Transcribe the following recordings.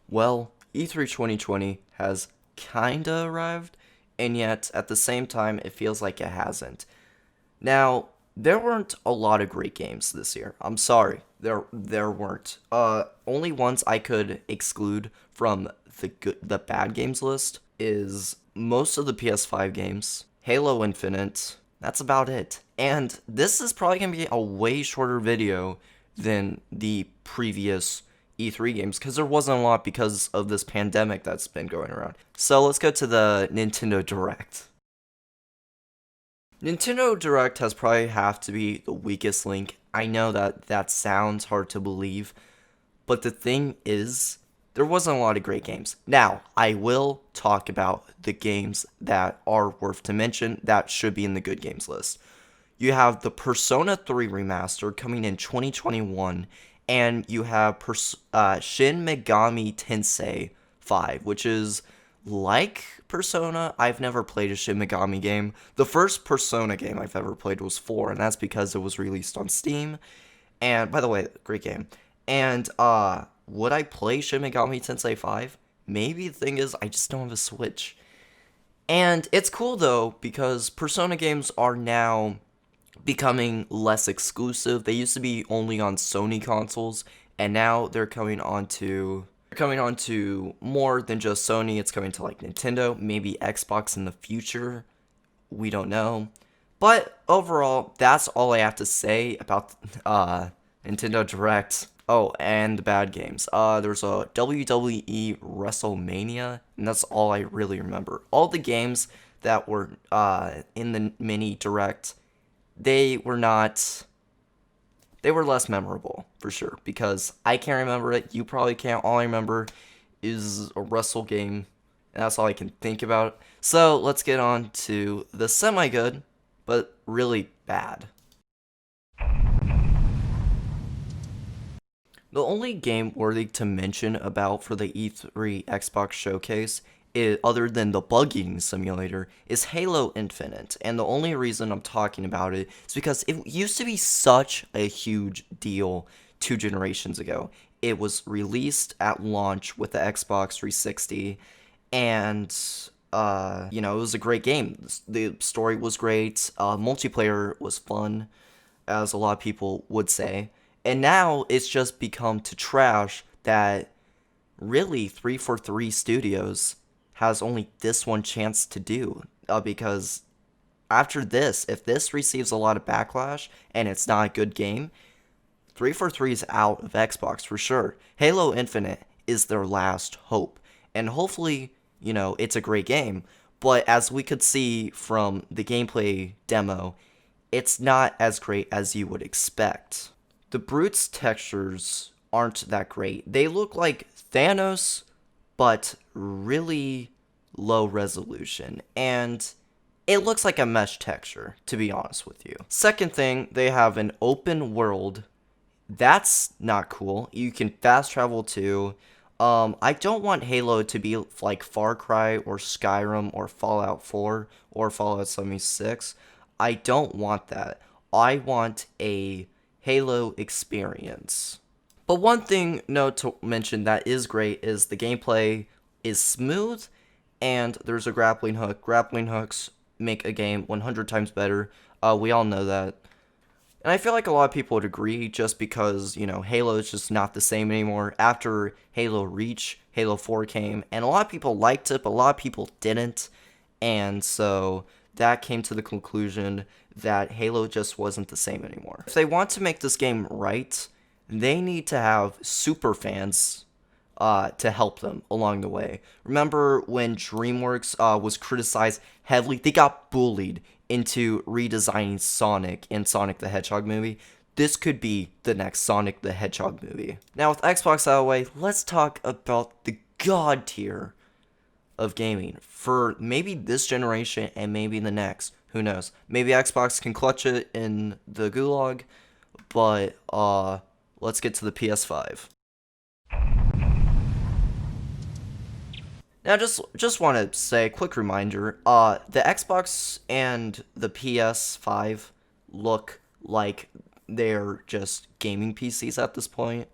Well, E3 2020 has kinda arrived, and yet at the same time, it feels like it hasn't. Now, there weren't a lot of great games this year. I'm sorry, there weren't. Only ones I could exclude from the bad games list is most of the PS5 games, Halo Infinite. That's about it. And this is probably gonna be a way shorter video than the previous E3 games because there wasn't a lot because of this pandemic that's been going around. So let's go to the Nintendo Direct. Nintendo Direct has probably have to be the weakest link. I know that sounds hard to believe, but the thing is, there wasn't a lot of great games. Now, I will talk about the games that are worth to mention that should be in the good games list. You have the Persona 3 remaster coming in 2021, and you have Shin Megami Tensei 5, which is like Persona. I've never played a Shin Megami game. The first Persona game I've ever played was 4, and that's because it was released on Steam. And by the way, great game. And would I play Shin Megami Tensei 5? Maybe. The thing is, I just don't have a Switch. And it's cool though because Persona games are now becoming less exclusive. They used to be only on Sony consoles, and now they're coming on to more than just Sony. It's coming to like Nintendo, maybe Xbox in the future. We don't know. But overall, that's all I have to say about Nintendo Direct. Oh, and the bad games. There's a WWE WrestleMania, and that's all I really remember. All the games that were in the mini Direct, they were not. They were less memorable for sure because I can't remember it. You probably can't. All I remember is a wrestle game, and that's all I can think about. So let's get on to the semi good, but really bad. The only game worthy to mention about for the E3 Xbox Showcase, other than the bug eating simulator, is Halo Infinite. And the only reason I'm talking about it is because it used to be such a huge deal 2 generations ago. It was released at launch with the Xbox 360, and it was a great game. The story was great, multiplayer was fun, as a lot of people would say. And now it's just become to trash that really 343 Studios has only this one chance to do. Because after this, if this receives a lot of backlash and it's not a good game, 343 is out of Xbox for sure. Halo Infinite is their last hope. And hopefully, it's a great game. But as we could see from the gameplay demo, it's not as great as you would expect. The Brute's textures aren't that great. They look like Thanos, but really low resolution. And it looks like a mesh texture, to be honest with you. Second thing, they have an open world. That's not cool. You can fast travel too. I don't want Halo to be like Far Cry or Skyrim or Fallout 4 or Fallout 76. I don't want that. I want a Halo experience. But one thing note to mention that is great is the gameplay is smooth and there's a grappling hook. Grappling hooks make a game 100 times better. We all know that. And I feel like a lot of people would agree just because, Halo is just not the same anymore. After Halo Reach, Halo 4 came, and a lot of people liked it, but a lot of people didn't. And so that came to the conclusion that Halo just wasn't the same anymore. If they want to make this game right, they need to have super fans to help them along the way. Remember when DreamWorks was criticized heavily? They got bullied into redesigning Sonic in Sonic the Hedgehog movie. This could be the next Sonic the Hedgehog movie. Now with Xbox out of the way, let's talk about the god tier of gaming for maybe this generation and maybe the next. Who knows? Maybe Xbox can clutch it in the gulag, but let's get to the PS5. Now, just want to say, quick reminder, the Xbox and the PS5 look like they're just gaming PCs at this point.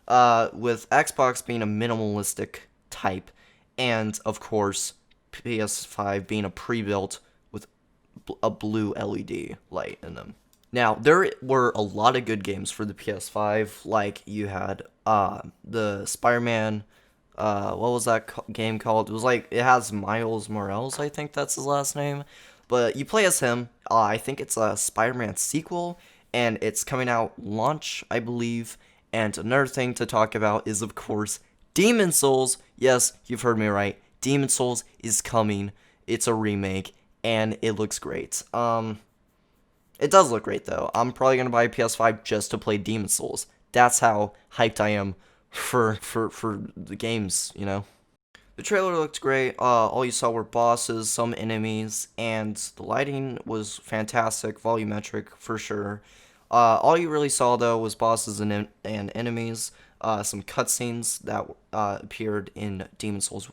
with Xbox being a minimalistic type, and of course PS5 being a pre-built with a blue LED light in them. Now, there were a lot of good games for the PS5, like you had the Spider-Man, what was that game called? It was like, it has Miles Morales, I think that's his last name. But you play as him. I think it's a Spider-Man sequel, and it's coming out launch, I believe. And another thing to talk about is, of course, Demon Souls. Yes, you've heard me right. Demon Souls is coming. It's a remake, and it looks great. It does look great, though. I'm probably going to buy a PS5 just to play Demon Souls. That's how hyped I am for the games, you know? The trailer looked great. All you saw were bosses, some enemies, and the lighting was fantastic, volumetric for sure. All you really saw, though, was bosses and enemies, some cutscenes that appeared in Demon Souls,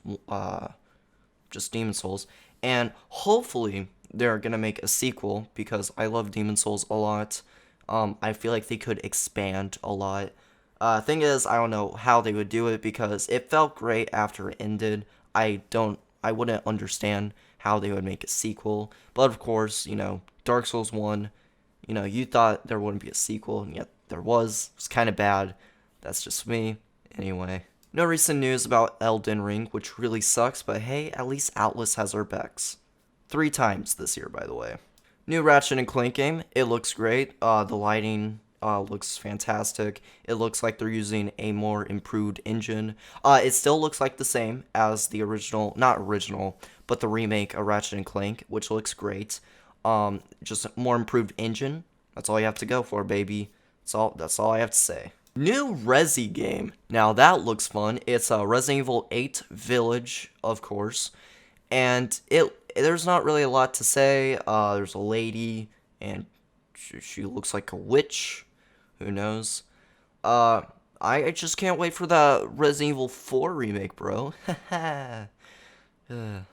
just Demon Souls, and hopefully they're gonna make a sequel because I love Demon Souls a lot. I feel like they could expand a lot. Thing is, I don't know how they would do it because it felt great after it ended. I wouldn't understand how they would make a sequel. But of course, you know, Dark Souls 1, you know, you thought there wouldn't be a sequel, and yet there was. It's kind of bad. That's just me. Anyway. No recent news about Elden Ring, which really sucks, but hey, at least Atlas has our backs. 3 times this year, by the way. New Ratchet and Clank game. It looks great. The lighting looks fantastic. It looks like they're using a more improved engine. It still looks like the same as the original, not original, but the remake of Ratchet and Clank, which looks great. Just a more improved engine. That's all you have to go for, baby. That's all I have to say. New Resi game. Now that looks fun. It's a Resident Evil 8 Village, of course, and there's not really a lot to say. There's a lady, and she looks like a witch. Who knows? I just can't wait for the Resident Evil 4 remake, bro. New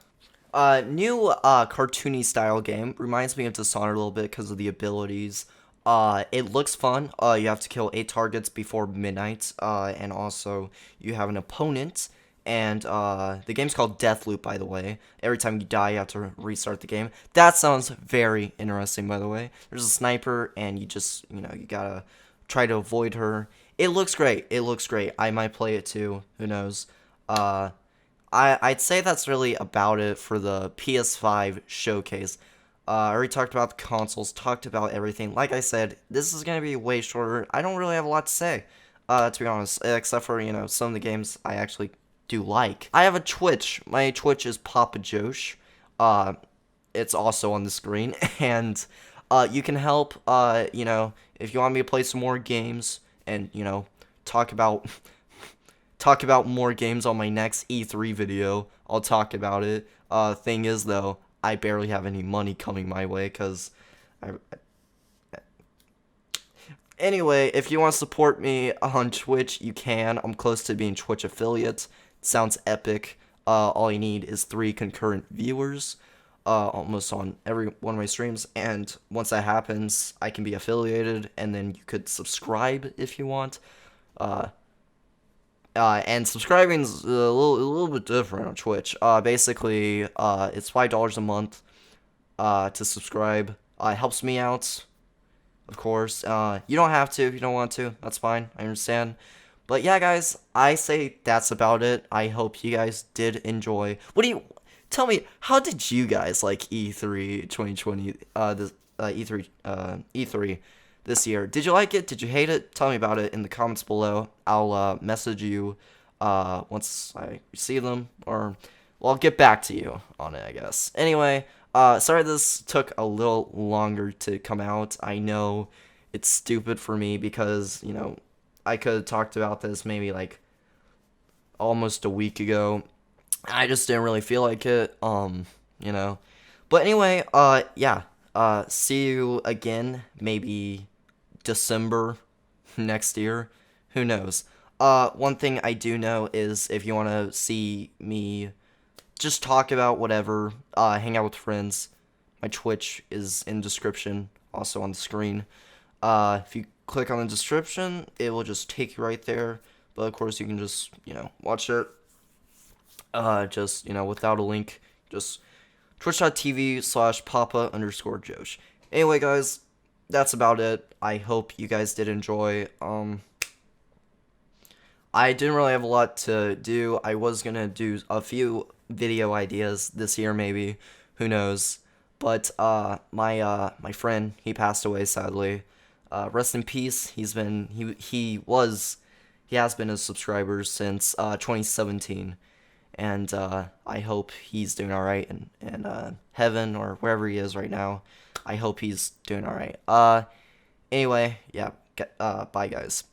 cartoony style game. Reminds me of Dishonored a little bit because of the abilities. It looks fun. You have to kill 8 targets before midnight. And also you have an opponent. And the game's called Deathloop, by the way. Every time you die, you have to restart the game. That sounds very interesting, by the way. There's a sniper, and you just, you know, you gotta try to avoid her. It looks great. It looks great. I might play it too. Who knows? I'd say that's really about it for the PS5 Showcase. I already talked about the consoles, talked about everything. Like I said, this is going to be way shorter. I don't really have a lot to say, to be honest, except for, you know, some of the games I actually do like. I have a Twitch. My Twitch is Papa Joshe. It's also on the screen, and you can help, you know, if you want me to play some more games and, you know, talk about more games on my next E3 video, I'll talk about it. Thing is, though, I barely have any money coming my way, because anyway, if you want to support me on Twitch, you can. I'm close to being Twitch affiliate. Sounds epic. All you need is 3 concurrent viewers, almost on every one of my streams, and once that happens, I can be affiliated, and then you could subscribe if you want. And subscribing is a little bit different on Twitch. Basically, it's $5 a month to subscribe. It helps me out, of course. You don't have to if you don't want to. That's fine. I understand. But yeah, guys, I say that's about it. I hope you guys did enjoy. Tell me, how did you guys like E3 2020? E3 this year. Did you like it? Did you hate it? Tell me about it in the comments below. I'll message you once I receive them, or well, I'll get back to you on it, I guess. Anyway, sorry this took a little longer to come out. I know it's stupid for me because, you know, I could have talked about this maybe like almost a week ago. I just didn't really feel like it, you know. But anyway, yeah. See you again, maybe December next year. Who knows? One thing I do know is if you want to see me just talk about whatever, hang out with friends, my Twitch is in the description, also on the screen. If you click on the description, it will just take you right there. but of course you can just, watch it, just, without a link, just twitch.tv/papa_Josh. Anyway, guys, that's about it. I hope you guys did enjoy. I didn't really have a lot to do. I was gonna do a few video ideas this year, maybe. Who knows? But my friend, he passed away sadly. Rest in peace. He has been a subscriber since 2017, and I hope he's doing all right in heaven or wherever he is right now. I hope he's doing all right. Anyway, yeah. Bye, guys.